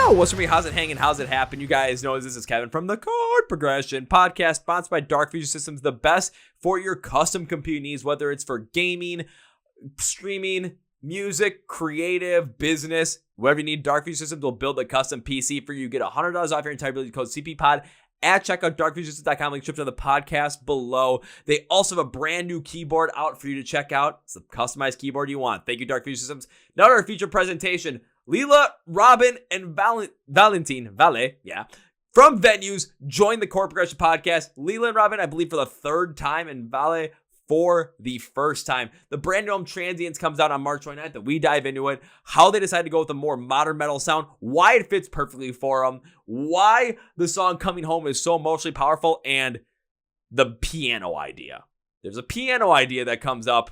Yo, what's up, how's it hanging? How's it happen? You guys know this is Kevin from the Chord Progression Podcast, sponsored by Dark Fusion Systems, the best for your custom compute needs, whether it's for gaming, streaming, music, creative, business, whatever you need. Dark Fusion Systems will build a custom PC for you. Get $100 off your entire bill. Code CPPOD at checkout, darkfusionsystems.com. Link description of the podcast below. They also have a brand new keyboard out for you to check out. It's the customized keyboard you want. Thank you, Dark Fusion Systems. Now to our feature presentation. Lela, Robin, and Vale, from Venues, join the Chord Progression Podcast. Lela and Robin, I believe, for the third time, and Vale for the first time. The brand new album Transience comes out on March 29th, and we dive into it. How they decided to go with a more modern metal sound, why it fits perfectly for them, why the song Coming Home is so emotionally powerful, and the piano idea. There's a piano idea that comes up.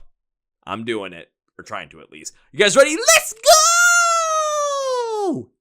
I'm doing it, or trying to at least. You guys ready? Let's go!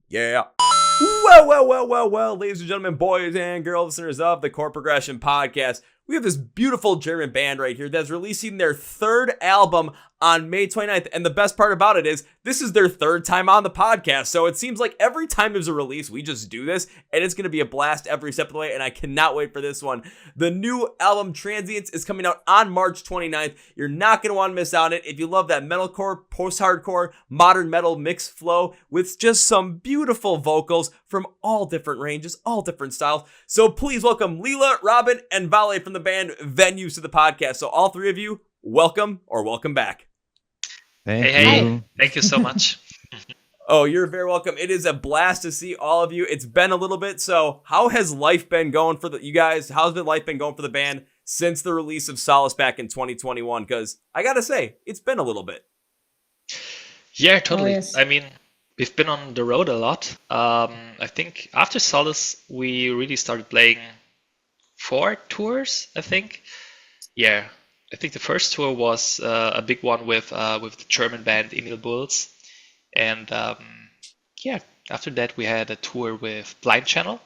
Yeah. Well, ladies and gentlemen, boys and girls, listeners of the Chord Progression Podcast, we have this beautiful German band right here that's releasing their third album on May 29th. And the best part about it is this is their third time on the podcast. So it seems like every time there's a release, we just do this, and it's going to be a blast every step of the way. And I cannot wait for this one. The new album Transience is coming out on March 29th. You're not going to want to miss out on it. If you love that metalcore, post-hardcore, modern metal mix flow with just some beautiful vocals from all different ranges, all different styles. So please welcome Lela, Robin, and Vale from the band Venues to the podcast. So all three of you, welcome or welcome back. Hey, thank you so much. Oh, you're very welcome. It is a blast to see all of you. It's been a little bit. So how has life been going for you guys? How's life been going for the band since the release of Solace back in 2021? Because I got to say, it's been a little bit. Yeah, totally. Oh, yes. I mean, we've been on the road a lot. I think after Solace, we really started playing 4 tours, I think. Yeah. I think the first tour was a big one with the German band Emil Bulls, and after that we had a tour with Blind Channel.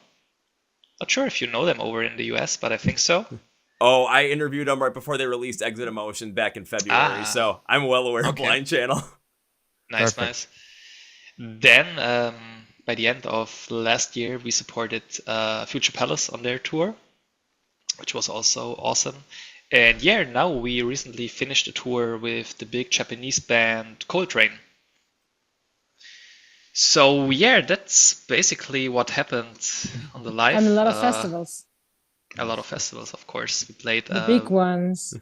Not sure if you know them over in the US, but I think so. Oh, I interviewed them right before they released Exit Emotion back in February, so I'm well aware of Blind Channel. Nice. Then by the end of last year, we supported Future Palace on their tour, which was also awesome. And yeah, now we recently finished a tour with the big Japanese band Coltrane. So yeah, that's basically what happened on the live. And a lot of festivals. A lot of festivals, of course. We played The big ones.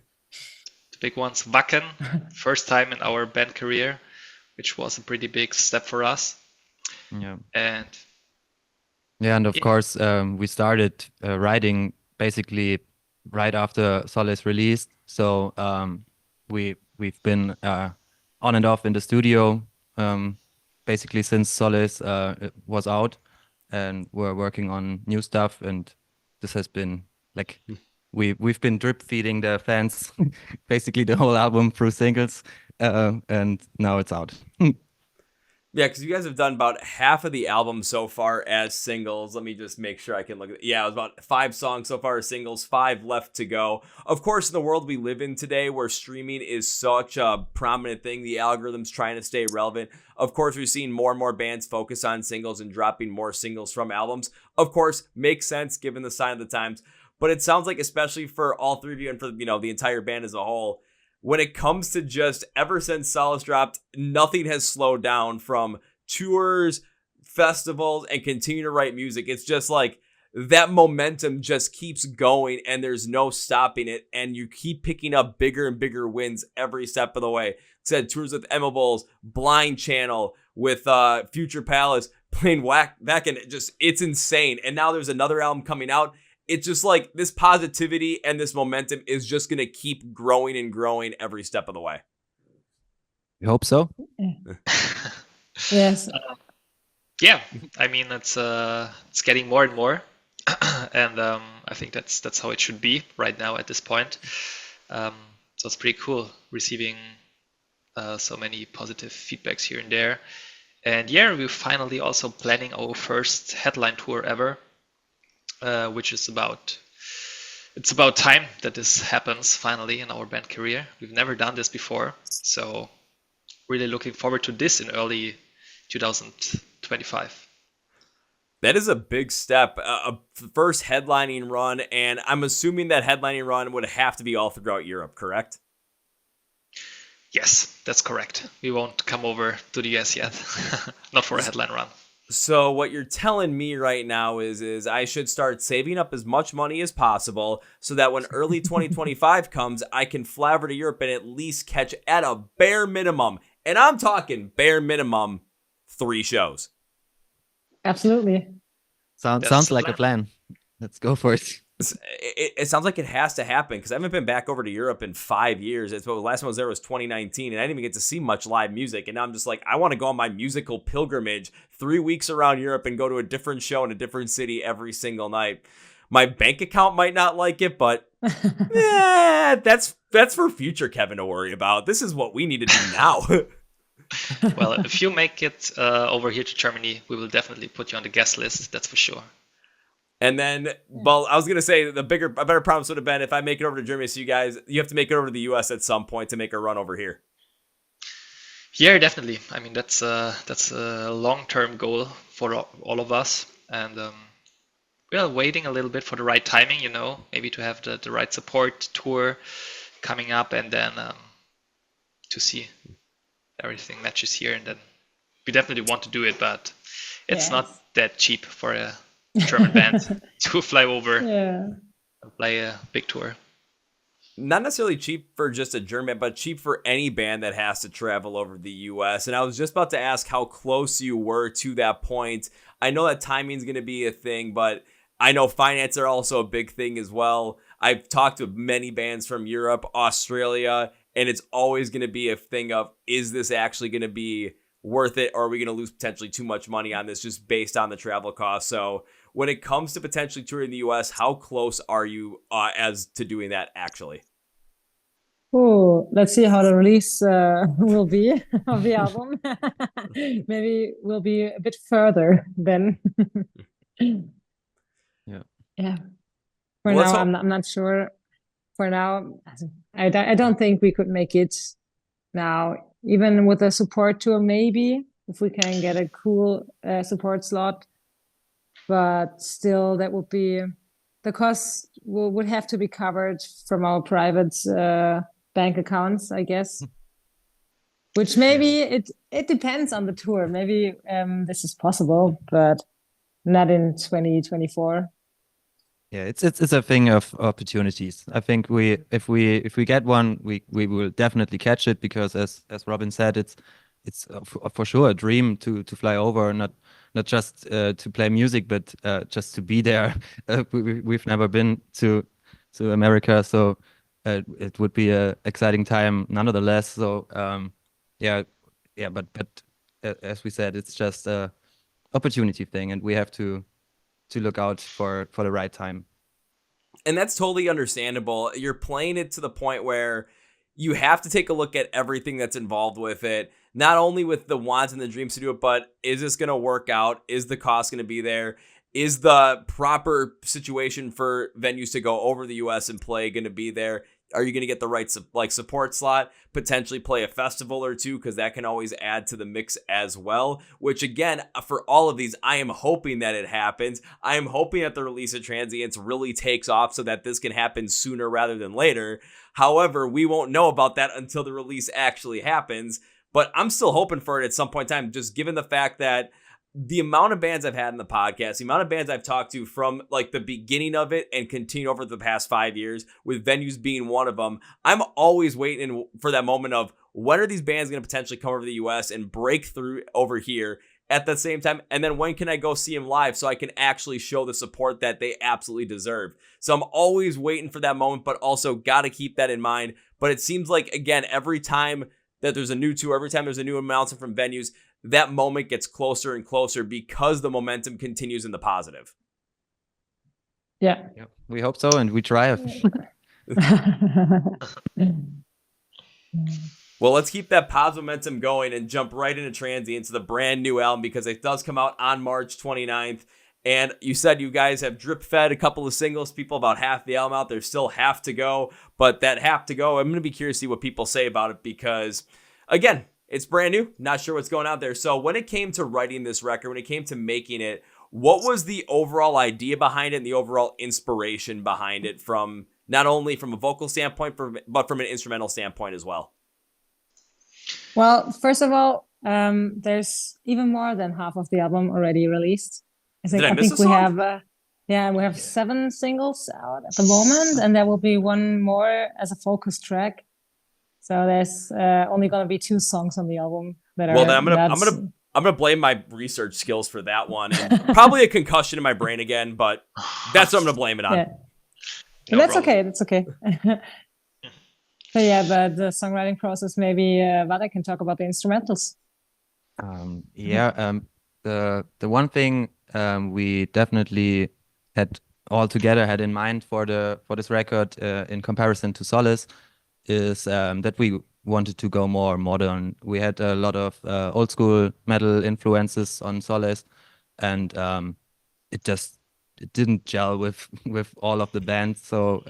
The big ones. Wacken, first time in our band career, which was a pretty big step for us. Yeah. And of course, we started writing basically right after Solace released, so we've been on and off in the studio basically since Solace was out, and we're working on new stuff. And this has been like we've been drip feeding the fans basically the whole album through singles, and now it's out. Yeah, because you guys have done about half of the album so far as singles. Let me just make sure I can look at it. Yeah, it was about 5 songs so far as singles, 5 left to go. Of course, in the world we live in today where streaming is such a prominent thing, the algorithm's trying to stay relevant. Of course, we're seeing more and more bands focus on singles and dropping more singles from albums. Of course, makes sense given the sign of the times. But it sounds like, especially for all three of you and for the entire band as a whole, when it comes to just ever since Solace dropped, nothing has slowed down from tours, festivals, and continue to write music. It's just like that momentum just keeps going and there's no stopping it. And you keep picking up bigger and bigger wins every step of the way. Said tours with Emma Bulls, Blind Channel, with Future Palace, playing back, and it's insane. And now there's another album coming out. It's just like this positivity and this momentum is just going to keep growing and growing every step of the way. We hope so. Yes. Yeah, I mean, it's getting more and more. And I think that's how it should be right now at this point. So it's pretty cool receiving so many positive feedbacks here and there. And yeah, we're finally also planning our first headline tour ever. Which is it's about time that this happens finally in our band career. We've never done this before, so really looking forward to this in early 2025. That is a big step, a first headlining run, and I'm assuming that headlining run would have to be all throughout Europe, correct? Yes, that's correct. We won't come over to the US yet. Not for a headline run. So what you're telling me right now is I should start saving up as much money as possible so that when early 2025 comes, I can fly over to Europe and at least catch at a bare minimum, and I'm talking bare minimum, 3 shows. Absolutely. Sounds like a plan. Let's go for it. It sounds like it has to happen because I haven't been back over to Europe in 5 years. It's the last time I was there was 2019, and I didn't even get to see much live music. And now I'm just like, I want to go on my musical pilgrimage 3 weeks around Europe and go to a different show in a different city every single night. My bank account might not like it, but that's for future Kevin to worry about. This is what we need to do now. Well, if you make it over here to Germany, we will definitely put you on the guest list. That's for sure. And then, well, I was going to say a better promise would have been if I make it over to Germany. So you have to make it over to the US at some point to make a run over here. Yeah, definitely. I mean, that's a long-term goal for all of us. And we are waiting a little bit for the right timing, maybe to have the right support tour coming up, and then to see everything matches here. And then we definitely want to do it, but it's not that cheap for a German band to fly over and play a big tour. Not necessarily cheap for just a German band, but cheap for any band that has to travel over the US. And I was just about to ask how close you were to that point. I know that timing is going to be a thing, but I know finance are also a big thing as well. I've talked to many bands from Europe, Australia, and it's always going to be a thing of, is this actually going to be worth it, or are we going to lose potentially too much money on this just based on the travel costs? So when it comes to potentially touring the US, how close are you as to doing that actually? Oh, let's see how the release will be of the album. Maybe we'll be a bit further then. Yeah. For now, I'm not sure. For now, I don't think we could make it now. Even with a support tour, maybe if we can get a cool support slot. But still, that would be the cost would have to be covered from our private bank accounts, I guess. Which maybe it depends on the tour. Maybe this is possible, but not in 2024. Yeah, it's a thing of opportunities. I think if we get one, we will definitely catch it, because as Robin said, it's for sure a dream to fly over, not just to play music, but just to be there. We've never been to America, so it would be a exciting time nonetheless. So but as we said, it's just a opportunity thing, and we have to look out for the right time. And that's totally understandable. You're playing it to the point where you have to take a look at everything that's involved with it, not only with the wants and the dreams to do it, but is this going to work out? Is the cost going to be there? Is the proper situation for venues to go over the US and play going to be there? Are you going to get the right support slot, potentially play a festival or two, because that can always add to the mix as well, which again, for all of these, I am hoping that it happens. I am hoping that the release of Transience really takes off so that this can happen sooner rather than later. However, we won't know about that until the release actually happens, but I'm still hoping for it at some point in time, just given the fact that the amount of bands I've had in the podcast, the amount of bands I've talked to from like the beginning of it and continue over the past 5 years, with venues being one of them, I'm always waiting for that moment of when are these bands going to potentially come over to the US and break through over here at the same time? And then when can I go see them live so I can actually show the support that they absolutely deserve? So I'm always waiting for that moment, but also got to keep that in mind. But it seems like, again, every time that there's a new tour, every time there's a new announcement from venues, that moment gets closer and closer because the momentum continues in the positive. Yeah. We hope so, and we try. Well, let's keep that positive momentum going and jump right into Transience, the brand new album, because it does come out on March 29th. And you said you guys have drip fed a couple of singles, people about half the album out. There's still half to go, but that half to go, I'm going to be curious to see what people say about it, because again, it's brand new, not sure what's going out there. So when it came to writing this record, when it came to making it, What was the overall idea behind it and the overall inspiration behind it, from not only from a vocal standpoint, but from an instrumental standpoint as well? Well, first of all, there's even more than half of the album already released. Did I miss a we song? have we have 7 singles out at the moment, and there will be one more as a focus track. So there's only gonna be 2 songs on the album that Well, are. then I'm gonna blame my research skills for that one, and probably a concussion in my brain again. But that's what I'm gonna blame it on. Yeah. No That's problem. okay. That's okay. So yeah, but the songwriting process, maybe Vale can talk about the instrumentals. The one thing we definitely had all together had in mind for this record, in comparison to Solace, is that we wanted to go more modern. We had a lot of old school metal influences on Solace, and it didn't gel with all of the bands. So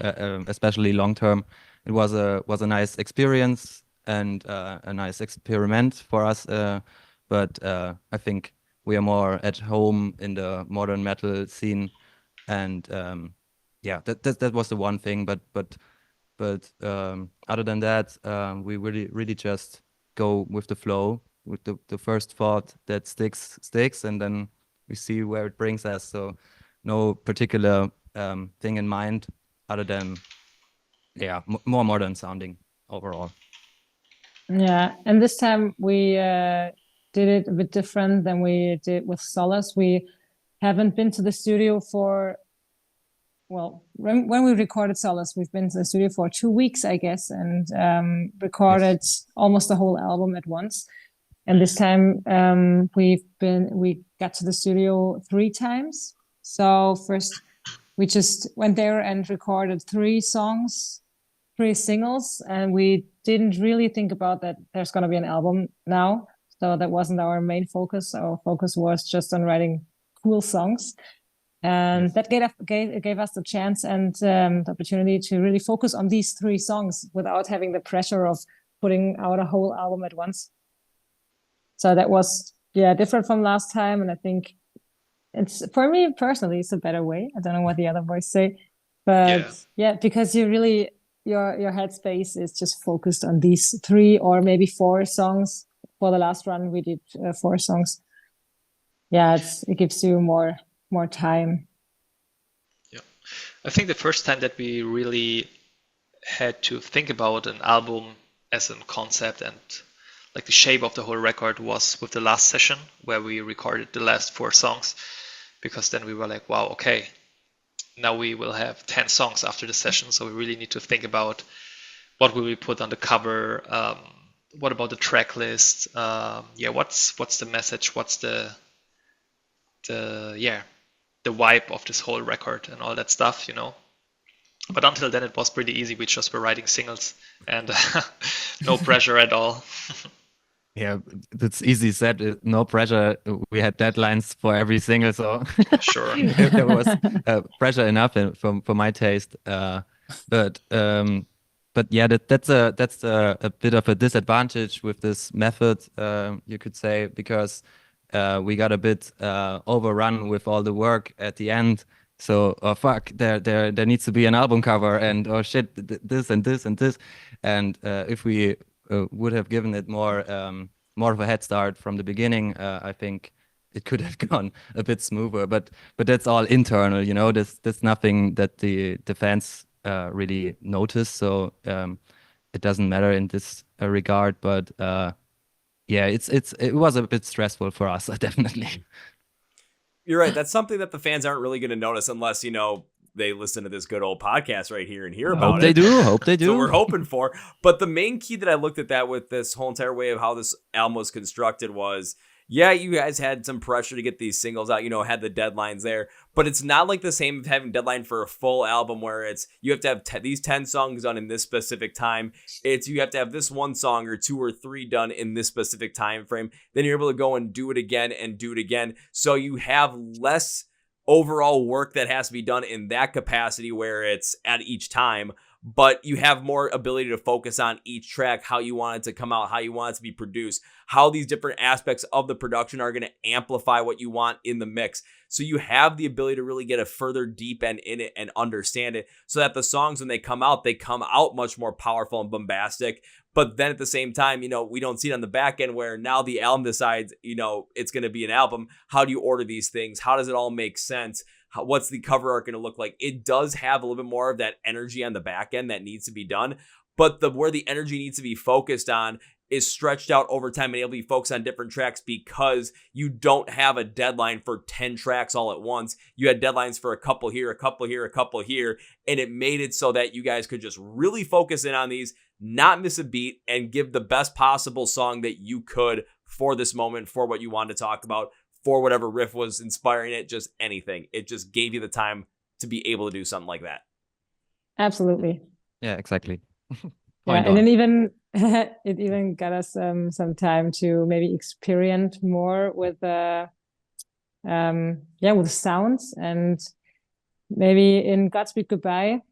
especially long term, it was a nice experience and a nice experiment for us. But I think we are more at home in the modern metal scene, and that was the one thing. But other than that, we really just go with the flow, with the first thought that sticks, and then we see where it brings us. So no particular thing in mind other than more modern sounding overall. Yeah, and this time we did it a bit different than we did with Solace. We haven't been to the studio for, well, when we recorded Solace, we've been to the studio for 2 weeks, I guess, and recorded almost the whole album at once. And this time we got to the studio 3 times. So first we just went there and recorded 3 songs, 3 singles, and we didn't really think about that there's going to be an album now. So that wasn't our main focus. Our focus was just on writing cool songs. And that gave us the chance and the opportunity to really focus on these 3 songs without having the pressure of putting out a whole album at once. So that was different from last time, and I think it's, for me personally, it's a better way. I don't know what the other boys say, but because you really your headspace is just focused on these 3 or maybe 4 songs. For the last run, we did 4 songs. Yeah, it gives you more time. Yeah, I think the first time that we really had to think about an album as a concept and like the shape of the whole record was with the last session where we recorded the last 4 songs, because then we were like, wow, okay, now we will have 10 songs after the session, so we really need to think about what will we put on the cover, what about the track list, what's the message, what's the vibe of this whole record and all that stuff, But until then, it was pretty easy. We just were writing singles and no pressure at all. Yeah, that's easy said. No pressure. We had deadlines for every single, so sure, there was pressure enough for my taste. But yeah, that's a bit of a disadvantage with this method, you could say, because we got a bit overrun with all the work at the end. So, oh fuck, there needs to be an album cover, and oh shit, this and this and this. And if we would have given it more of a head start from the beginning, I think it could have gone a bit smoother. But that's all internal, There's nothing that the fans really notice. So it doesn't matter in this regard. But it was a bit stressful for us, definitely. You're right. That's something that the fans aren't really going to notice unless, they listen to this good old podcast right here and hear about Hope they do. That's what we're hoping for. But the main key that I looked at that with this whole entire way of how this album was constructed was, you guys had some pressure to get these singles out, had the deadlines there, but it's not like the same of having deadline for a full album where it's, you have to have these 10 songs done in this specific time. It's, you have to have this 1 song or 2 or 3 done in this specific time frame. Then you're able to go and do it again and do it again. So you have less overall work that has to be done in that capacity where it's at each time. but you have more ability to focus on each track, how you want it to come out, how you want it to be produced, how these different aspects of the production are going to amplify what you want in the mix. So you have the ability to really get a further deep end in it and understand it, so that the songs, when they come out much more powerful and bombastic. But then at the same time, we don't see it on the back end, where now the album decides, it's going to be an album. How do you order these things? How does it all make sense? What's the cover art going to look like? It does have a little bit more of that energy on the back end that needs to be done. But where the energy needs to be focused on is stretched out over time and able to be focused on different tracks, because you don't have a deadline for 10 tracks all at once. You had deadlines for a couple here, a couple here, a couple here, and it made it so that you guys could just really focus in on these, not miss a beat, and give the best possible song that you could for this moment, for what you wanted to talk about, for whatever riff was inspiring it, just anything. It just gave you the time to be able to do something like that. Absolutely. Yeah, exactly. Yeah, and then even it even got us some time to maybe experiment more with with sounds, and maybe in Godspeed Goodbye,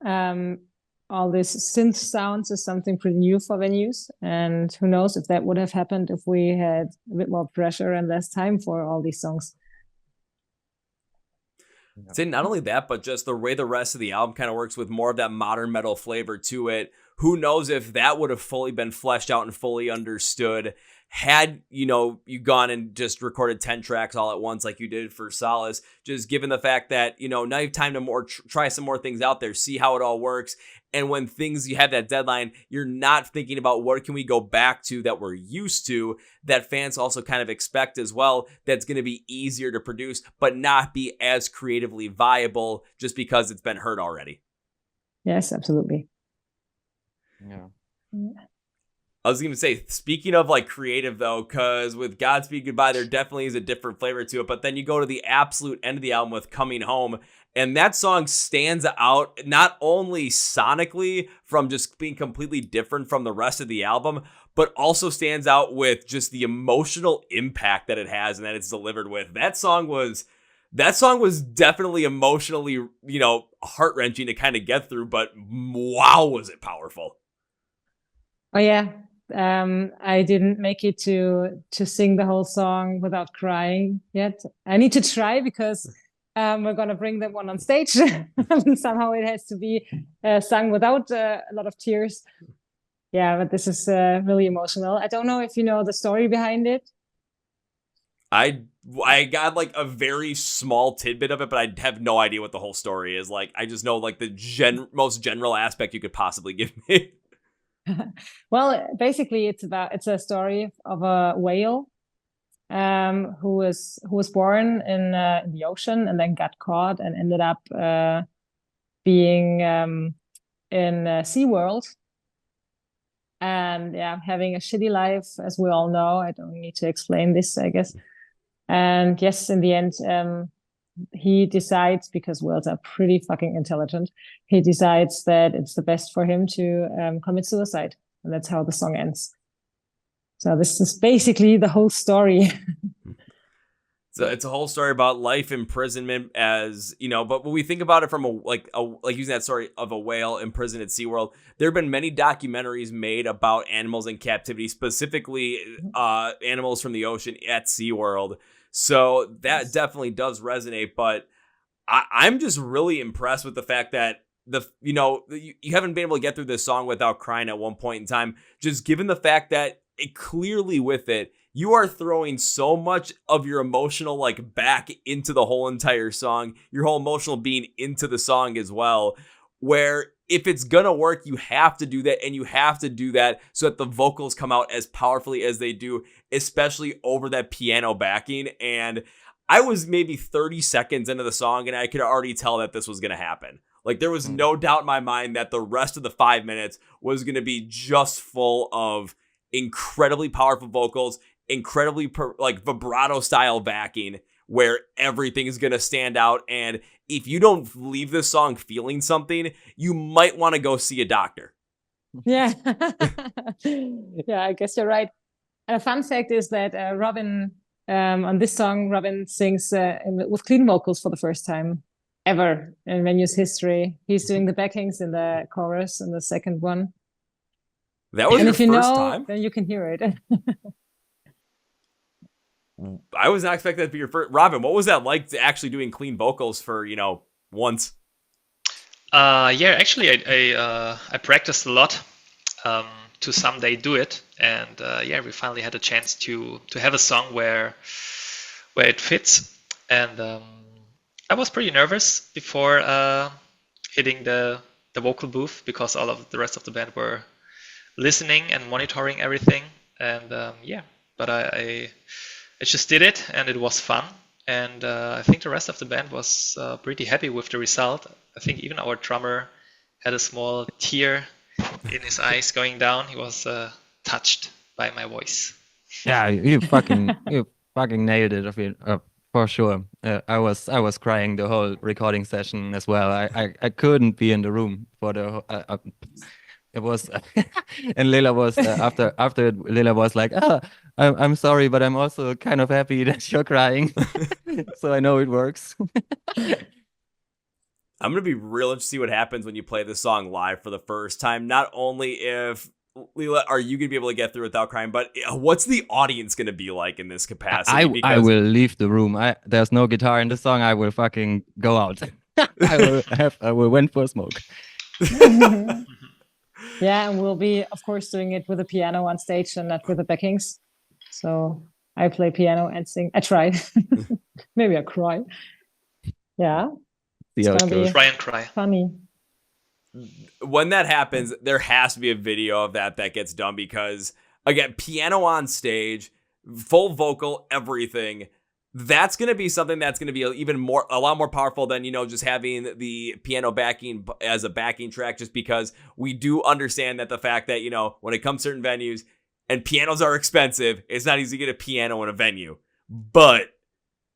all this synth sounds is something pretty new for venues, and who knows if that would have happened if we had a bit more pressure and less time for all these songs. So not only that, but just the way the rest of the album kind of works with more of that modern metal flavor to it. Who knows if that would have fully been fleshed out and fully understood had, you gone and just recorded 10 tracks all at once like you did for Solace, just given the fact that, now you have time to try some more things out there, see how it all works. And when you have that deadline, you're not thinking about what can we go back to that we're used to, that fans also kind of expect as well, that's going to be easier to produce, but not be as creatively viable just because it's been heard already. Yes, absolutely. Yeah. I was going to say, speaking of like creative though, because with Godspeed Goodbye, there definitely is a different flavor to it. But then you go to the absolute end of the album with Coming Home, and that song stands out not only sonically from just being completely different from the rest of the album, but also stands out with just the emotional impact that it has and that it's delivered with. That song was definitely emotionally, heart-wrenching to kind of get through, but wow, was it powerful. Oh yeah. I didn't make it to sing the whole song without crying yet. I need to try, because we're gonna bring that one on stage. Somehow it has to be sung without a lot of tears. Yeah, but this is really emotional. I don't know if you know the story behind it. I got like a very small tidbit of it, but I have no idea what the whole story is. Like, I just know like the most general aspect you could possibly give me. Well, basically, it's a story of a whale who was born in the ocean and then got caught and ended up being in SeaWorld, and having a shitty life, as we all know. I don't need to explain this, I guess. And yes, in the end, he decides, because whales are pretty fucking intelligent, he decides that it's the best for him to commit suicide. And that's how the song ends. So this is basically the whole story. So it's a whole story about life imprisonment, as but when we think about it from like using that story of a whale imprisoned at SeaWorld, there have been many documentaries made about animals in captivity, specifically animals from the ocean at SeaWorld. So that definitely does resonate, but I'm just really impressed with the fact that you haven't been able to get through this song without crying at one point in time, just given the fact that it clearly with it, you are throwing so much of your emotional back into the whole entire song, your whole emotional being into the song as well, where if it's gonna work, you have to do that, and you have to do that so that the vocals come out as powerfully as they do, especially over that piano backing. And I was maybe 30 seconds into the song, and I could already tell that this was gonna happen. Like, there was no doubt in my mind that the rest of the 5 minutes was gonna be just full of incredibly powerful vocals, incredibly vibrato style backing, where everything is going to stand out. And if you don't leave this song feeling something, you might want to go see a doctor. Yeah. Yeah, I guess you're right. And a fun fact is that Robin, on this song, Robin sings with clean vocals for the first time. ever in Venu's history. He's doing the backings in the chorus in the second one. That was and your if you first know, time? then you can hear it. I was not expecting that to be your first. Robin, what was that like to actually doing clean vocals for, once? Yeah, actually, I practiced a lot to someday do it, and yeah, we finally had a chance to have a song where it fits, and I was pretty nervous before hitting the vocal booth because all of the rest of the band were listening and monitoring everything, and yeah, but I just did it, and it was fun. And I think the rest of the band was pretty happy with the result. I think even our drummer had a small tear in his eyes going down. He was touched by my voice. Yeah, you fucking nailed it. For sure. I was crying the whole recording session as well. I couldn't be in the room for the. It was, and Lela was after Lela was like, I'm sorry, but I'm also kind of happy that you're crying. So I know it works. I'm going to be real interested to see what happens when you play this song live for the first time. Not only if, Lela, are you going to be able to get through without crying, but what's the audience going to be like in this capacity? I will leave the room. There's no guitar in the song. I will fucking go out. I will went for a smoke. Yeah, and we'll be, of course, doing it with a piano on stage and not with the backings. So I play piano and sing. I try. Maybe I cry. Yeah. It's gonna be try and cry. Funny. When that happens, there has to be a video of that gets done because, again, piano on stage, full vocal, everything. That's going to be something that's going to be a lot more powerful than, just having the piano backing as a backing track, just because we do understand that the fact that, when it comes to certain venues and pianos are expensive, it's not easy to get a piano in a venue. But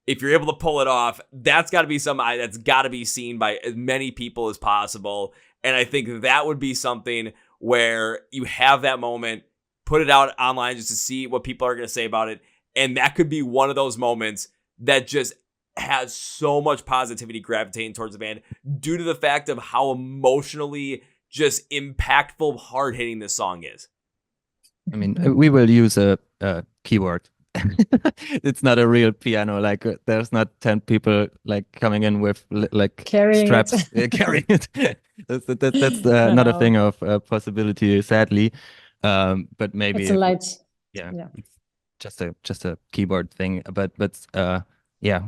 if you're able to pull it off, that's got to be something that's got to be seen by as many people as possible. And I think that would be something where you have that moment, put it out online just to see what people are going to say about it. And that could be one of those moments that just has so much positivity gravitating towards the band due to the fact of how emotionally just impactful, hard-hitting this song is. I mean, we will use a keyboard. It's not a real piano. Like there's not 10 people like coming in with like carrying straps carrying it. That's not a thing of possibility, sadly. But maybe it's a light. Yeah. Just a keyboard thing. But yeah,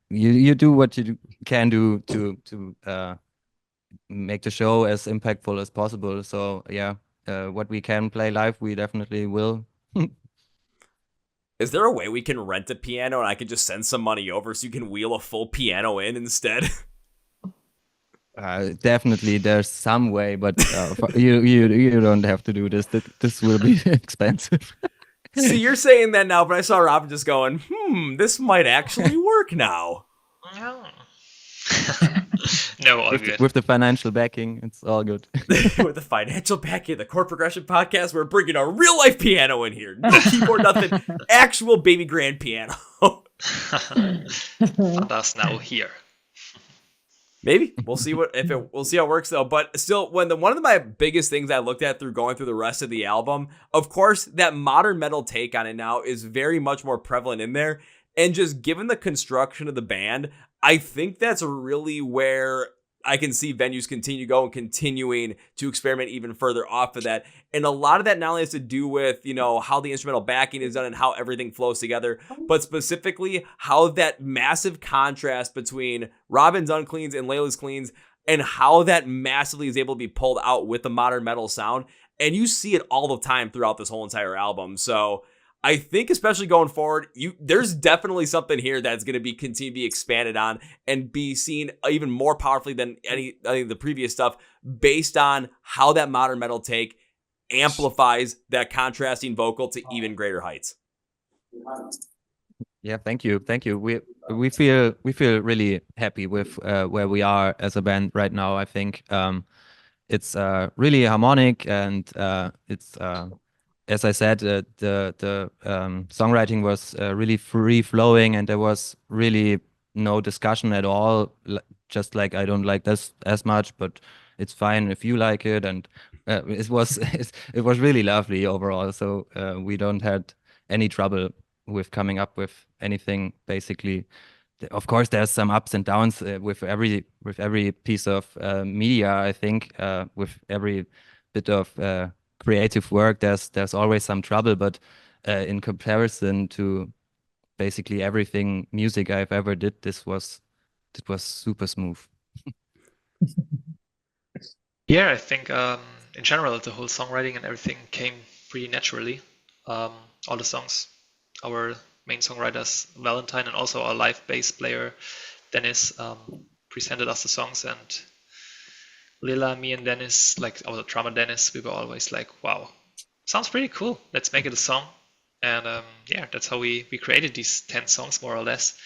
you do what you can do to make the show as impactful as possible. So yeah, what we can play live, we definitely will. Is there a way we can rent a piano and I can just send some money over so you can wheel a full piano in instead? Definitely, there's some way, but you don't have to do this. This will be expensive. See, you're saying that now, but I saw Robin just going, this might actually work now. No, all good. With the financial backing, it's all good. With the financial backing of the Chord Progression Podcast, we're bringing a real-life piano in here. No keyboard, nothing. Actual baby grand piano. And us now here. Maybe. We'll see we'll see how it works though. But still, one of my biggest things I looked at through going through the rest of the album, of course, that modern metal take on it now is very much more prevalent in there. And just given the construction of the band, I think that's really where I can see venues continue to go and continuing to experiment even further off of that. And a lot of that not only has to do with, how the instrumental backing is done and how everything flows together, but specifically how that massive contrast between Robin's uncleans and Lela's cleans and how that massively is able to be pulled out with the modern metal sound. And you see it all the time throughout this whole entire album. So I think especially going forward, there's definitely something here that's going to continue to be expanded on and be seen even more powerfully than any of the previous stuff based on how that modern metal take amplifies that contrasting vocal to even greater heights. Yeah, thank you. We feel really happy with where we are as a band right now. I think it's really harmonic and it's as I said, the songwriting was really free flowing, and there was really no discussion at all just like I don't like this as much, but it's fine if you like it. And it was it was really lovely overall. So we don't had any trouble with coming up with anything. Basically, of course, there's some ups and downs with every piece of media. I think with every bit of creative work, there's always some trouble. But in comparison to basically everything music I've ever did, it was super smooth. Yeah, I think in general the whole songwriting and everything came pretty naturally. All the songs, our main songwriters Valentine and also our live bass player Dennis presented us the songs, and Lela, me and Dennis, like our drummer Dennis, we were always like, wow, sounds pretty cool. Let's make it a song. And yeah, that's how we created these 10 songs more or less.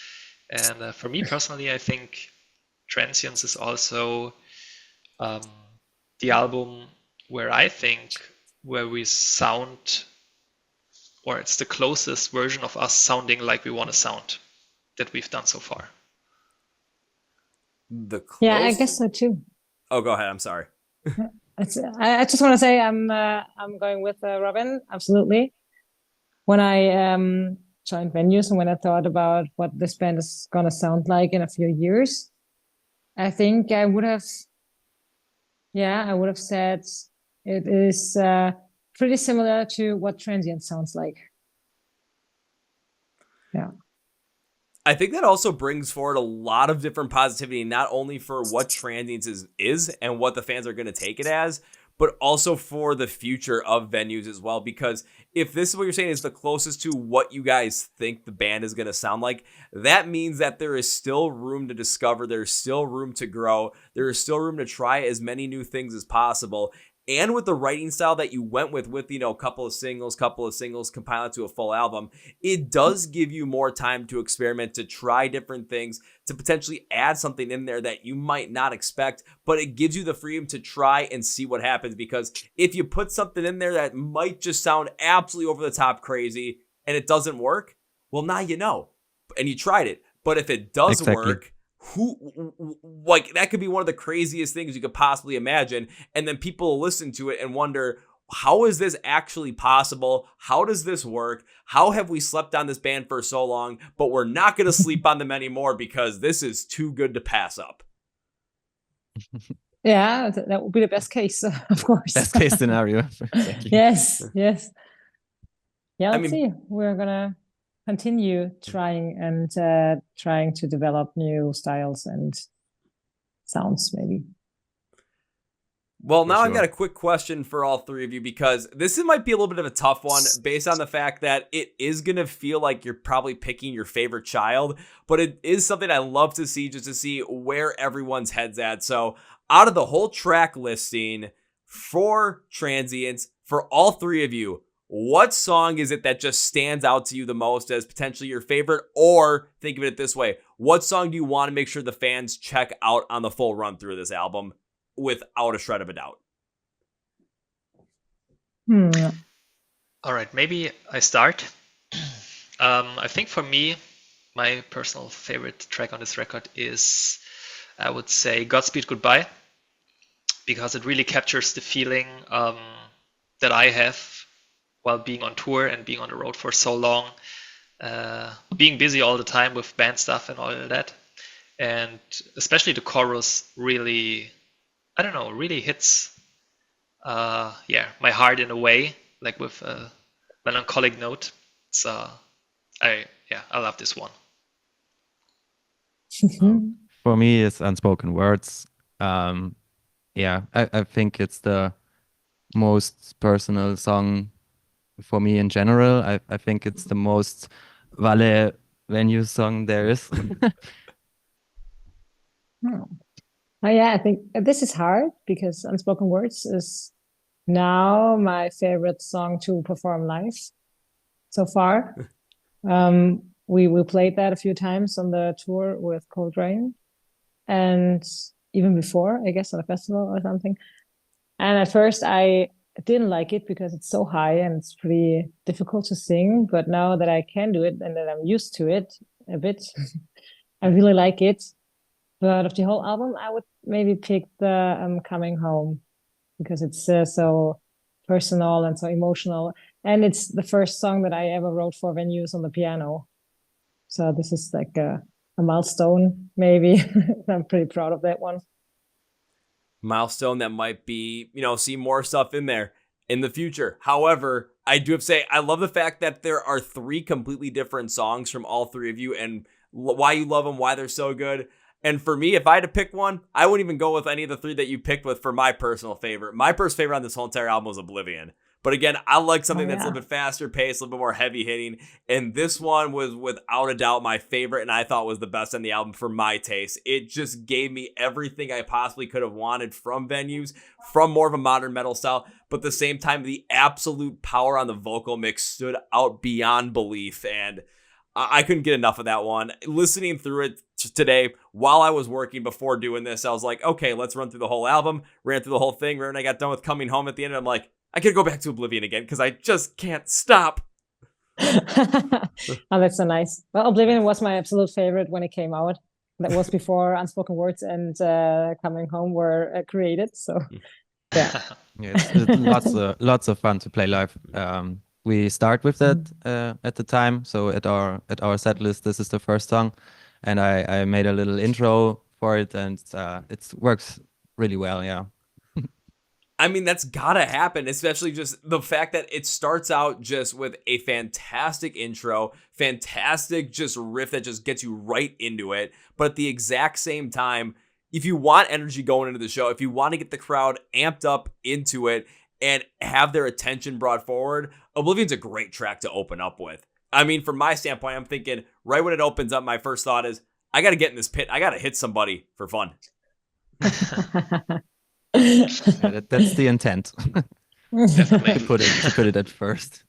And for me personally, I think Transience is also the album where I think where we sound, or it's the closest version of us sounding like we want to sound that we've done so far. Yeah, I guess so too. Oh, go ahead. I'm sorry. I just want to say I'm going with Robin, absolutely. When I joined Venues and when I thought about what this band is gonna sound like in a few years, I think I would have said it is pretty similar to what Transient sounds like. Yeah. I think that also brings forward a lot of different positivity, not only for what Transience is and what the fans are going to take it as, but also for the future of Venues as well. Because if this is what you're saying is the closest to what you guys think the band is going to sound like, that means that there is still room to discover. There's still room to grow. There is still room to try as many new things as possible. And with the writing style that you went with, a couple of singles compiled to a full album, it does give you more time to experiment, to try different things, to potentially add something in there that you might not expect, but it gives you the freedom to try and see what happens. Because if you put something in there that might just sound absolutely over the top crazy and it doesn't work, well, now you know, and you tried it. But if it does work, that could be one of the craziest things you could possibly imagine, and then people will listen to it and wonder, how is this actually possible? How does this work? How have we slept on this band for so long, but we're not going to sleep on them anymore because this is too good to pass up? Yeah, that would be the best case, of course. Best case scenario. Exactly. Yes. Yeah, let's see. We're gonna continue trying to develop new styles and sounds, maybe. Well, now I've got a quick question for all three of you, because this might be a little bit of a tough one based on the fact that it is going to feel like you're probably picking your favorite child, but it is something I love to see, just to see where everyone's head's at. So out of the whole track listing for Transience, for all three of you, what song is it that just stands out to you the most as potentially your favorite? Or think of it this way, what song do you want to make sure the fans check out on the full run through of this album without a shred of a doubt? All right, maybe I start. I think for me, my personal favorite track on this record is, I would say, Godspeed Goodbye, because it really captures the feeling that I have while being on tour and being on the road for so long, being busy all the time with band stuff and all of that. And especially the chorus really, I don't know, really hits my heart in a way, like with a melancholic note. So I love this one. For me, it's Unspoken Words. I think it's the most personal song for me in general. I think it's the most Vale Venue song there is. I think this is hard, because Unspoken Words is now my favorite song to perform live so far. We played that a few times on the tour with Cold Rain, and even before, I guess, on a festival or something. And at first I didn't like it because it's so high and it's pretty difficult to sing. But now that I can do it and that I'm used to it a bit, I really like it. But of the whole album, I would maybe pick the Coming Home, because it's so personal and so emotional. And it's the first song that I ever wrote for venues on the piano. So this is like a milestone, maybe. I'm pretty proud of that one. Milestone that might be, see more stuff in there in the future. However, I do have to say, I love the fact that there are 3 completely different songs from all 3 of you and why you love them, why they're so good. And for me, if I had to pick one, I wouldn't even go with any of the 3 that you picked with for my personal favorite. My personal favorite on this whole entire album was Oblivion. But again, I like something that's a little bit faster paced, a little bit more heavy hitting. And this one was without a doubt my favorite, and I thought was the best on the album for my taste. It just gave me everything I possibly could have wanted from venues, from more of a modern metal style. But at the same time, the absolute power on the vocal mix stood out beyond belief. And I couldn't get enough of that one. Listening through it today while I was working before doing this, I was like, okay, let's run through the whole album. Ran through the whole thing. Right when I got done with Coming Home at the end, I'm like, I could go back to Oblivion again because I just can't stop. Oh, that's so nice. Well, Oblivion was my absolute favorite when it came out. That was before Unspoken Words and Coming Home were created. So, yeah. It's lots of fun to play live. We start with that at the time. So at our set list, this is the first song, and I made a little intro for it, and it works really well. Yeah. I mean, that's gotta happen, especially just the fact that it starts out just with a fantastic intro, fantastic just riff that just gets you right into it. But at the exact same time, if you want energy going into the show, if you want to get the crowd amped up into it and have their attention brought forward, Oblivion's a great track to open up with. I mean, from my standpoint, I'm thinking right when it opens up, my first thought is, I gotta get in this pit. I gotta hit somebody for fun. That's the intent. to put it at first.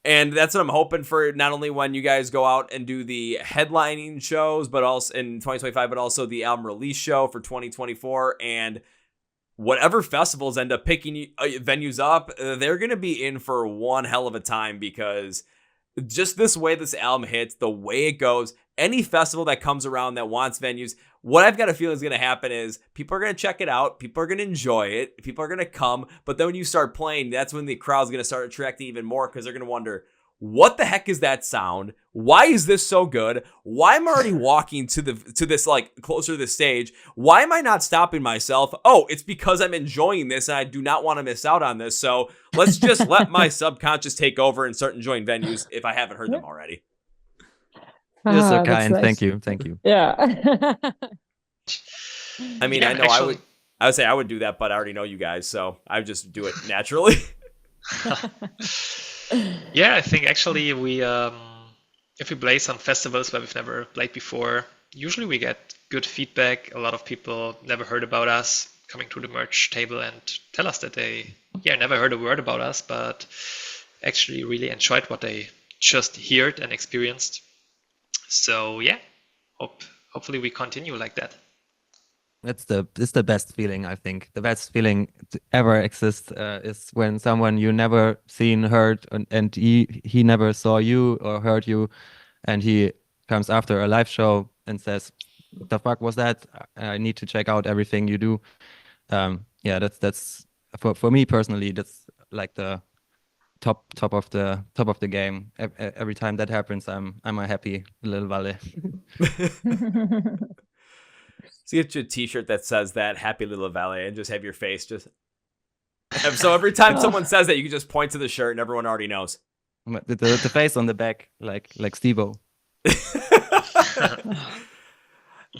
And that's what I'm hoping for, not only when you guys go out and do the headlining shows, but also in 2025, but also the album release show for 2024. And whatever festivals end up picking venues up, they're going to be in for one hell of a time, because just this way this album hits, the way it goes, any festival that comes around that wants venues, what I've got a feeling is going to happen is people are going to check it out. People are going to enjoy it. People are going to come. But then when you start playing, that's when the crowd's going to start attracting even more, because they're going to wonder, what the heck is that sound? Why is this so good? Why am I already walking to this like closer to the stage? Why am I not stopping myself? Oh, it's because I'm enjoying this and I do not want to miss out on this. So let's just let my subconscious take over and start enjoying venues if I haven't heard them already. You're so kind. Nice. Thank you. Yeah. I mean, I know actually, I would say I would do that, but I already know you guys, so I would just do it naturally. Yeah, I think actually we, if we play some festivals where we've never played before, usually we get good feedback. A lot of people never heard about us coming to the merch table and tell us that they, never heard a word about us, but actually really enjoyed what they just heard and experienced. So yeah, hopefully we continue like that. It's the best feeling, I think. The best feeling to ever exist is when someone you never seen, heard, and he never saw you or heard you, and he comes after a live show and says, "What the fuck was that? I need to check out everything you do." That's for me personally. That's like the top of the game. Every time that happens, I'm a happy little Vale. So get you a t-shirt that says that, Happy Little Vale, and just have your face just... So every time someone says that, you can just point to the shirt and everyone already knows. The face on the back, like Steve-O.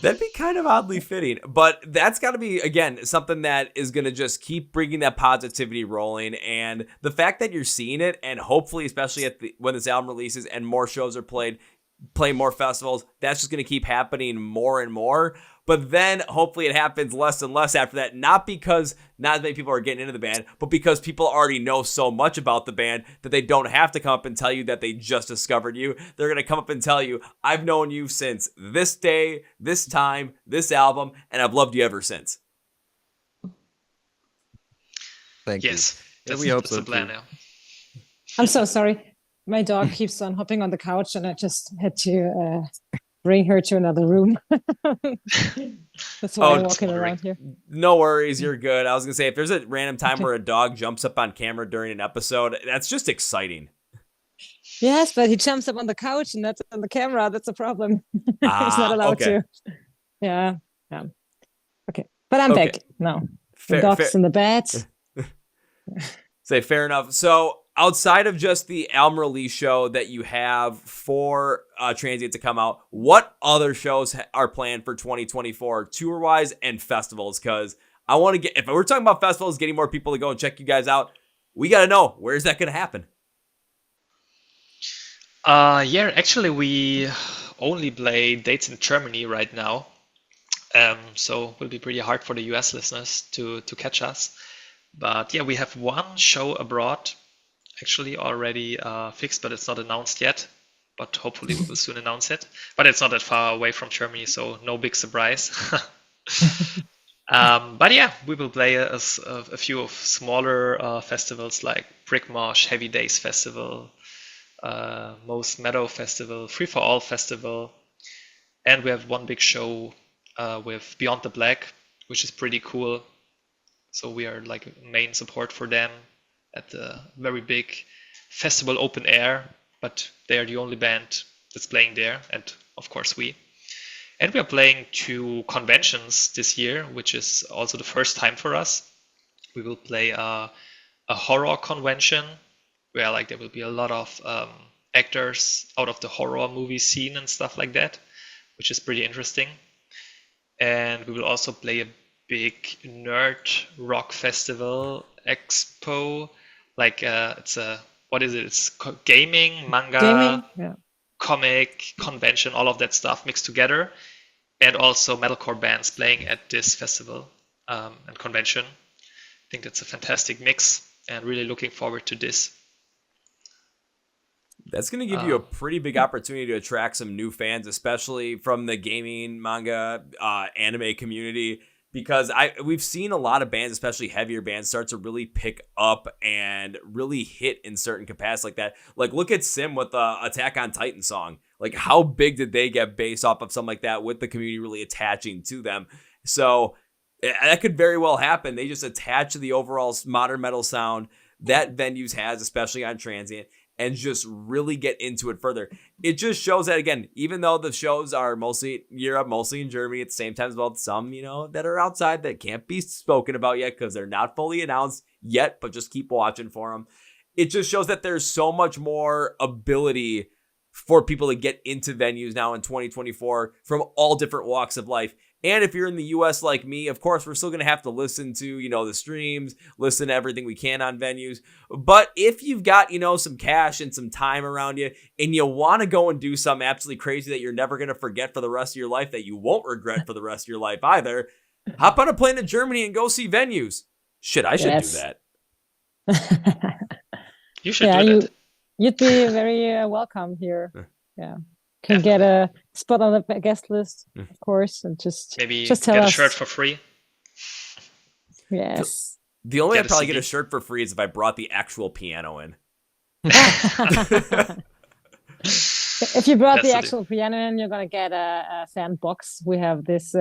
That'd be kind of oddly fitting, but that's got to be, again, something that is going to just keep bringing that positivity rolling. And the fact that you're seeing it, and hopefully, especially when this album releases and more shows are playing more festivals, that's just going to keep happening more and more. But then hopefully it happens less and less after that, not because not as many people are getting into the band, but because people already know so much about the band that they don't have to come up and tell you that they just discovered you. They're going to come up and tell you, I've known you since this day, this time, this album, and I've loved you ever since. Thank you. Yes, that's the plan now. I'm so sorry. My dog keeps on hopping on the couch, and I just had to bring her to another room. That's why I'm walking around here. No worries, you're good. I was gonna say, if there's a random time where a dog jumps up on camera during an episode, that's just exciting. Yes, but he jumps up on the couch and that's on the camera. That's a problem. He's not allowed to. Yeah. Okay, but I'm back now. The dog's in the bed. Say fair enough. So outside of just the album release show that you have for Transient to come out, what other shows are planned for 2024, tour-wise and festivals? Because I want to get, if we're talking about festivals, getting more people to go and check you guys out, we got to know, where's that going to happen? Yeah, actually, we only play dates in Germany right now. So it will be pretty hard for the US listeners to catch us. But yeah, we have one show abroad actually already fixed, but it's not announced yet. But hopefully we will soon announce it. But it's not that far away from Germany, so no big surprise. But yeah, we will play a few of smaller festivals like Brick Mosh, Heavy Days Festival, Most Meadow Festival, Free for All Festival. And we have one big show with Beyond the Black, which is pretty cool. So we are like main support for them at the very big festival open air, but they are the only band that's playing there, and of course we. And we are playing 2 conventions this year, which is also the first time for us. We will play a horror convention where like there will be a lot of actors out of the horror movie scene and stuff like that, which is pretty interesting. And we will also play a big nerd rock festival expo, like it's a, what is it? It's gaming, manga, comic, convention, all of that stuff mixed together, and also metalcore bands playing at this festival and convention. I think that's a fantastic mix, and really looking forward to this. That's going to give you a pretty big opportunity to attract some new fans, especially from the gaming, manga, anime community, because we've seen a lot of bands, especially heavier bands, start to really pick up and really hit in certain capacities like that. Like, look at Sim with the Attack on Titan song. Like, how big did they get based off of something like that, with the community really attaching to them? So that could very well happen. They just attach to the overall modern metal sound that Venues has, especially on Transient, and just really get into it further. It just shows that, again, even though the shows are mostly in Europe, mostly in Germany, at the same time as well, some, that are outside that can't be spoken about yet because they're not fully announced yet, but just keep watching for them. It just shows that there's so much more ability for people to get into Venues now in 2024 from all different walks of life. And if you're in the US like me, of course, we're still going to have to listen to, the streams, listen to everything we can on Venues. But if you've got, some cash and some time around you, and you want to go and do something absolutely crazy that you're never going to forget for the rest of your life, that you won't regret for the rest of your life either, hop on a plane to Germany and go see Venues. Shit, I should do that. You should do that. You'd be very welcome here. Yeah. Can get a spot on the guest list, of course, and just tell get us. A shirt for free. Yes. The only way I'd probably get a shirt for free is if I brought the actual piano in. If you brought the actual piano in, you're gonna get a fan box. We have this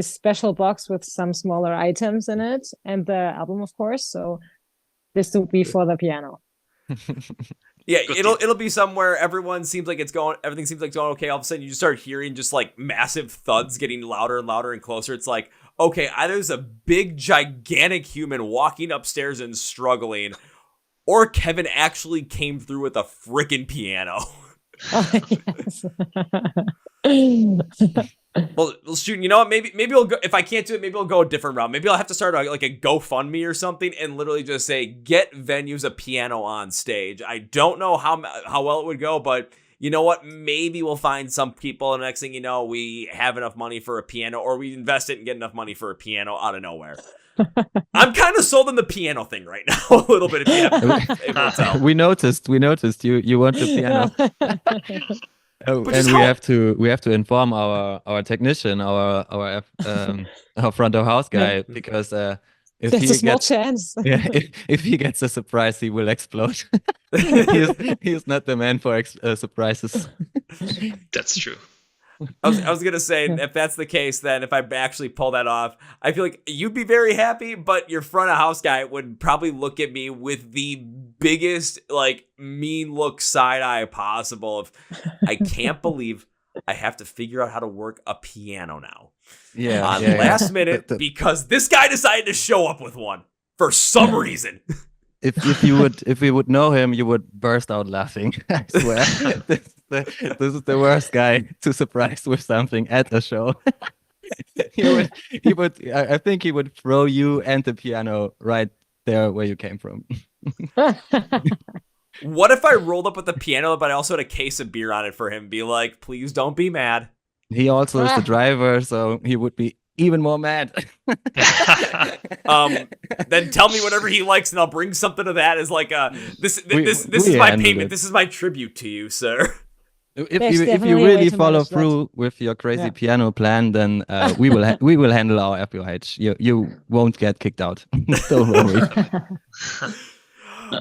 special box with some smaller items in it, and the album, of course. So this will be for the piano. Yeah, it'll be somewhere everything seems like it's going okay. All of a sudden you just start hearing just like massive thuds getting louder and louder and closer. It's like, okay, either there's a big gigantic human walking upstairs and struggling, or Kevin actually came through with a freaking piano. Well, shoot, you know what? Maybe we'll go. If I can't do it, maybe we'll go a different route. Maybe I'll have to start like a GoFundMe or something, and literally just say, "Get Venues a piano on stage." I don't know how well it would go, but you know what? Maybe we'll find some people, and the next thing you know, we have enough money for a piano, or we invest it and get enough money for a piano out of nowhere. I'm kind of sold on the piano thing right now a little bit. If you haven't been able to tell. We noticed you want the piano. Oh, and we have to inform our technician, our front of house guy, because if there's a small chance. If he gets a surprise, he will explode. He's not the man for surprises. That's true. I was gonna say, if that's the case, then if I actually pull that off, I feel like you'd be very happy, but your front of house guy would probably look at me with the biggest, like, mean look side eye possible. If I can't believe I have to figure out how to work a piano now. Yeah. Last minute, because this guy decided to show up with one for some reason. If you would know him, you would burst out laughing. I swear, this is the worst guy to surprise with something at a show. he would. I think he would throw you and the piano right there where you came from. What if I rolled up with the piano, but I also had a case of beer on it for him? Be like, please don't be mad. He also is the driver, so he would be even more mad. Then tell me whatever he likes, and I'll bring something to that as like this is my payment. This is my tribute to you, sir. If you really follow through with your crazy piano plan, then we will handle our FUH. You won't get kicked out. Don't worry.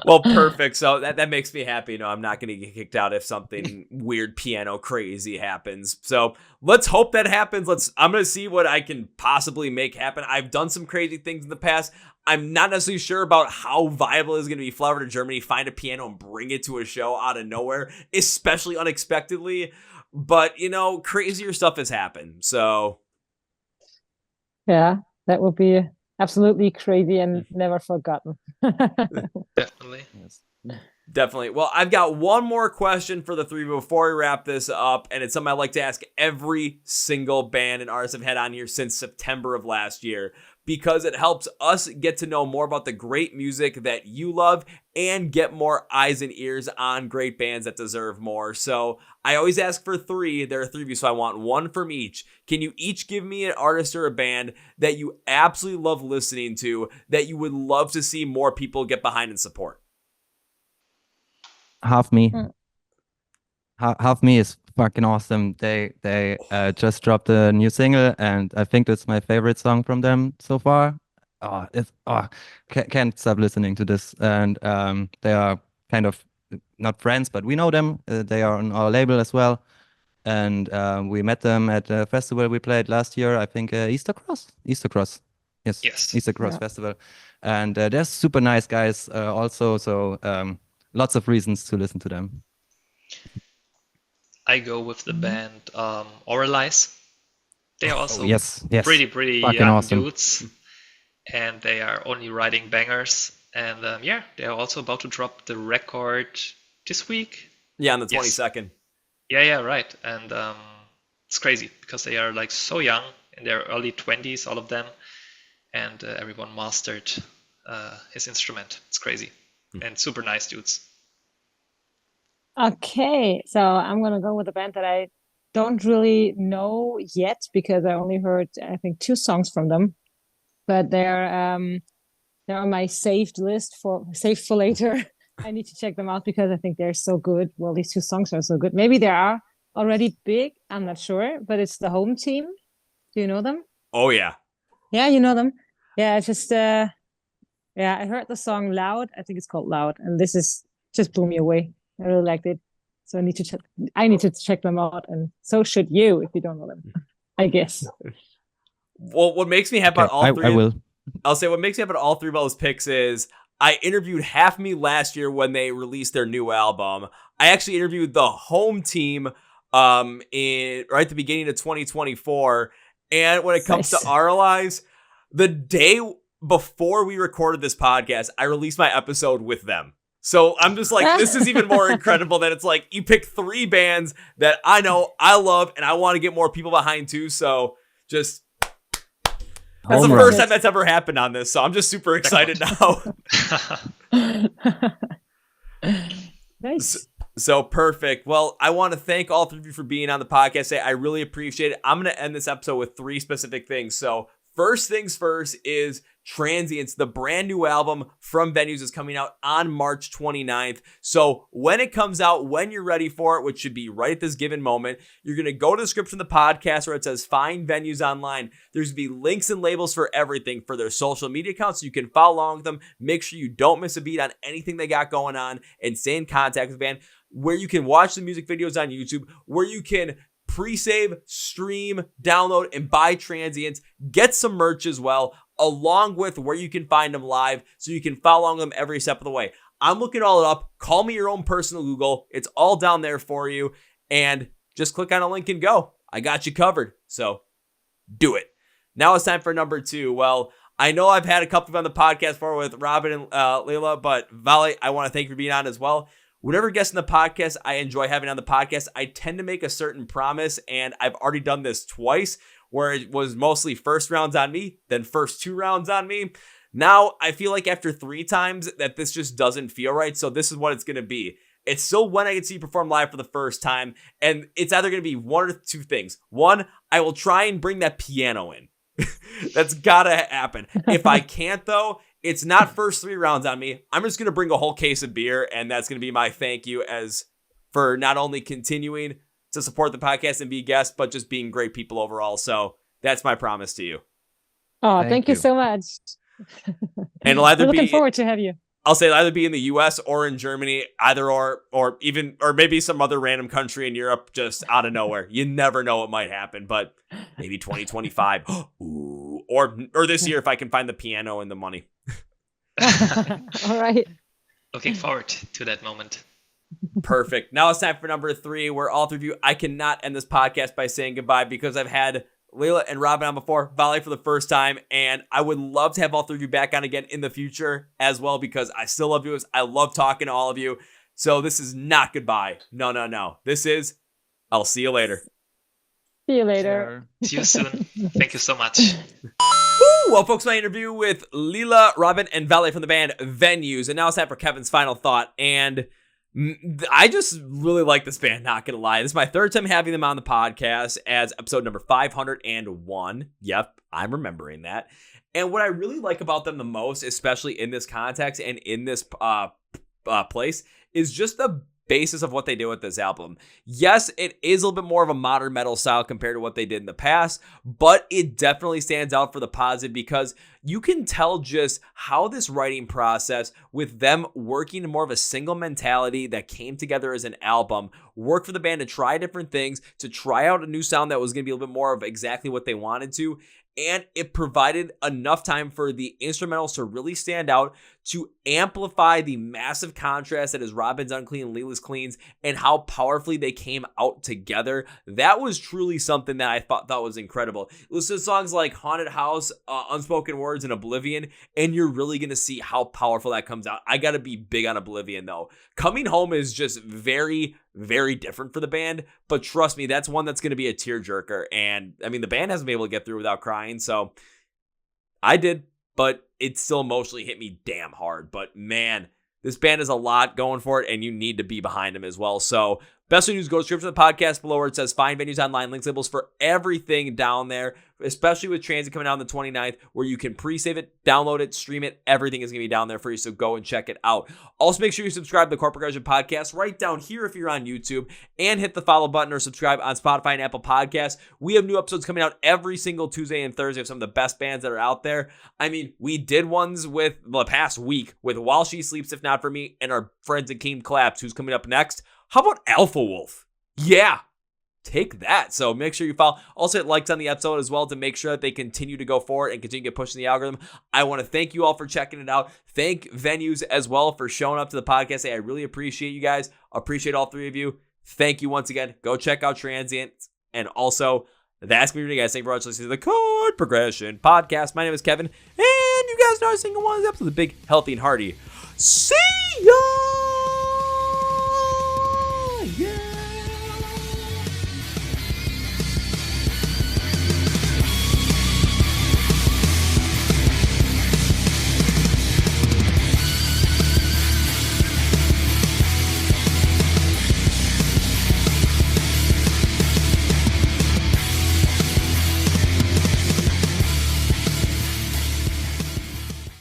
Well, perfect. So that makes me happy. No, I'm not going to get kicked out if something weird piano crazy happens. So let's hope that happens. I'm going to see what I can possibly make happen. I've done some crazy things in the past. I'm not necessarily sure about how viable it is going to be fly over to Germany, find a piano and bring it to a show out of nowhere, especially unexpectedly. But, crazier stuff has happened. So. Yeah, that would be absolutely crazy and never forgotten. Definitely. Yes. Definitely. Well, I've got one more question for the three before we wrap this up, and it's something I like to ask every single band and artist I've had on here since September of last year, because it helps us get to know more about the great music that you love and get more eyes and ears on great bands that deserve more. So I always ask for three. There are three of you, so I want one from each. Can you each give me an artist or a band that you absolutely love listening to, that you would love to see more people get behind and support? Half Me. Half Me is fucking awesome. They just dropped a new single, and I think that's my favorite song from them so far. Can't stop listening to this. And they are kind of not friends, but we know them. They are on our label as well, and we met them at a festival we played last year. I think Easter Cross. Yes. Easter Cross Festival, and they're super nice guys also. So lots of reasons to listen to them. I go with the band Oralize. They are also pretty fucking young awesome dudes, and they are only writing bangers. And they are also about to drop the record this week. Yeah, on the 22nd. Yeah, right. And it's crazy because they are like so young, in their early 20s, all of them, and everyone mastered his instrument. It's crazy. And super nice dudes. Okay, so I'm gonna go with a band that I don't really know yet because I only heard, I think, 2 songs from them, but they're on my saved for later. I need to check them out because I think they're so good. Well, these 2 songs are so good. Maybe they are already big. I'm not sure, but it's the Home Team. Do you know them? Oh yeah. Yeah, you know them. Yeah, I just I heard the song Loud. I think it's called Loud, and this is just blew me away. I really liked it, so I need to check them out, and so should you if you don't know them, I guess. Well, what makes me happy about all three? I will. I'll say what makes me happy about all three of those picks is I interviewed Half Me last year when they released their new album. I actually interviewed the Home Team in right at the beginning of 2024, and when it comes to Oralize, the day before we recorded this podcast, I released my episode with them. So I'm just like, this is even more incredible that it's like you pick 3 bands that I know, I love, and I want to get more people behind too. So just that's the first time that's ever happened on this. So I'm just super excited now. Nice. So perfect. Well, I want to thank all 3 of you for being on the podcast today. I really appreciate it. I'm going to end this episode with 3 specific things. So first things first is Transience, the brand new album from Venues, is coming out on March 29th. So when it comes out, when you're ready for it, which should be right at this given moment, you're going to go to the description of the podcast where it says Find Venues Online. There's going to be links and labels for everything for their social media accounts, so you can follow along with them. Make sure you don't miss a beat on anything they got going on and stay in contact with the band, where you can watch the music videos on YouTube, where you can pre-save, stream, download, and buy Transience. Get some merch as well, along with where you can find them live so you can follow them every step of the way. I'm looking all it up. Call me your own personal Google. It's all down there for you. And just click on a link and go. I got you covered. So do it. Now it's time for number 2. Well, I know I've had a couple on the podcast before with Robin and Lela, but Vale, I want to thank you for being on as well. Whatever guest in the podcast I enjoy having on the podcast, I tend to make a certain promise, and I've already done this twice, where it was mostly first rounds on me, then first 2 rounds on me. Now, I feel like after 3 times that this just doesn't feel right, so this is what it's going to be. It's still when I can see you perform live for the first time, and it's either going to be one or 2 things. 1, I will try and bring that piano in. That's gotta happen. If I can't, though, it's not first 3 rounds on me. I'm just going to bring a whole case of beer, and that's going to be my thank you as for not only continuing to support the podcast and be guests, but just being great people overall. So that's my promise to you. Oh, thank you so much. And it'll either We're looking forward to have you. I'll say it'll either be in the US or in Germany, either or maybe some other random country in Europe, just out of nowhere. You never know what might happen, but maybe 2025. Ooh, or this year if I can find the piano and the money. All right. Looking forward to that moment. Perfect. Now it's time for number 3, where all 3 of you, I cannot end this podcast by saying goodbye because I've had Lela and Robin on before, Vale for the first time, and I would love to have all 3 of you back on again in the future as well because I still love you. I love talking to all of you. So this is not goodbye. No. This is, I'll see you later. See you later. See you soon. Thank you so much. Woo! Well, folks, my interview with Lela, Robin, and Vale from the band Venues, and now it's time for Kevin's final thought, and I just really like this band, not gonna lie. This is my 3rd time having them on the podcast as episode number 501. Yep, I'm remembering that. And what I really like about them the most, especially in this context and in this place, is just the basis of what they do with this album. Yes, it is a little bit more of a modern metal style compared to what they did in the past, but it definitely stands out for the positive because you can tell just how this writing process with them working in more of a single mentality that came together as an album, worked for the band to try different things, to try out a new sound that was going to be a little bit more of exactly what they wanted to. And it provided enough time for the instrumentals to really stand out, to amplify the massive contrast that is Robin's unclean and Lela's cleans, and how powerfully they came out together. That was truly something that I thought was incredible. Listen to songs like Haunted House, Unspoken Words, and Oblivion, and you're really going to see how powerful that comes out. I got to be big on Oblivion, though. Coming Home is just very, very different for the band, but trust me, that's one that's going to be a tearjerker. And I mean, the band hasn't been able to get through without crying, so I did, but it still emotionally hit me damn hard. But man, this band has a lot going for it, and you need to be behind them as well. So best news, go to the description of the podcast below where it says Find Venues Online, links, labels for everything down there, especially with Transit coming out on the 29th, where you can pre-save it, download it, stream it. Everything is going to be down there for you, so go and check it out. Also, make sure you subscribe to the Chord Progression Podcast right down here if you're on YouTube, and hit the follow button or subscribe on Spotify and Apple Podcasts. We have new episodes coming out every single Tuesday and Thursday of some of the best bands that are out there. I mean, we did ones with the past week with While She Sleeps, If Not For Me, and our friends at King Collapse, who's coming up next. How about Alpha Wolf? Yeah, take that. So make sure you follow. Also hit likes on the episode as well to make sure that they continue to go forward and continue to get pushed in the algorithm. I want to thank you all for checking it out. Thank Venues as well for showing up to the podcast. Hey, I really appreciate you guys. Appreciate all 3 of you. Thank you once again. Go check out Transience. And also, the Ask Me Anything guys. Thank you for watching the Chord Progression Podcast. My name is Kevin. And you guys know every single one of these episodes. Big, healthy, and hearty. See ya!